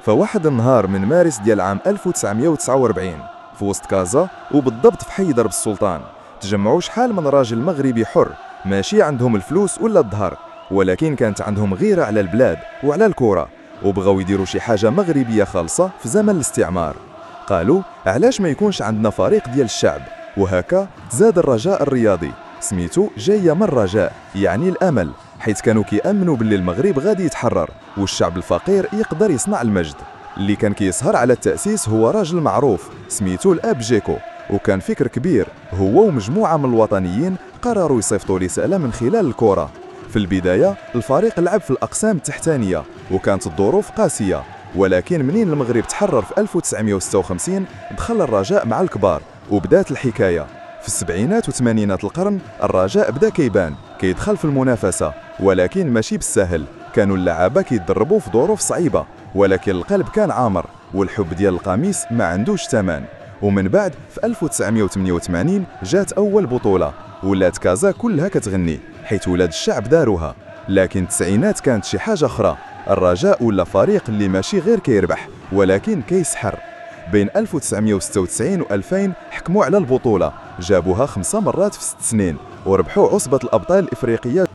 فواحد النهار من مارس ديال عام 1949 في وسط كازا وبالضبط في حي درب السلطان تجمعوا شحال من راجل مغربي حر ماشي عندهم الفلوس ولا الظهر، ولكن كانت عندهم غيرة على البلاد وعلى الكرة، وبغاو يديروا شي حاجة مغربية خالصة في زمن الاستعمار. قالوا علاش ما يكونش عندنا فريق ديال الشعب، وهكا تزاد الرجاء الرياضي سميتو جاية من الرجاء يعني الأمل، حيث كانوا كيأمنوا باللي المغرب غادي يتحرر والشعب الفقير يقدر يصنع المجد. اللي كان كيسهر على التأسيس هو راجل معروف سميتو الأب جيكو، وكان فكر كبير هو ومجموعة من الوطنيين قرروا يصيفطوا رسالة من خلال الكرة. في البداية الفريق لعب في الأقسام التحتانية وكانت الظروف قاسية، ولكن منين المغرب تحرر في 1956 دخل الرجاء مع الكبار وبدات الحكاية. في السبعينات وثمانينات القرن الرجاء بدا كيدخل في المنافسة، ولكن ماشي بالسهل، كانوا اللعابة كيتدربوا في ظروف صعيبة، ولكن القلب كان عامر والحب ديال القميص ما عندوش ثمن. ومن بعد في 1988 جات أول بطولة ولات كازا كلها كتغني حيث ولاد الشعب داروها. لكن التسعينات كانت شي حاجة أخرى، الرجاء ولا فريق اللي ماشي غير كيربح ولكن كيسحر. بين 1996 و2000 حكموا على البطولة، جابوها 5 مرات في 6 سنين وربحوا عصبة الأبطال الإفريقية.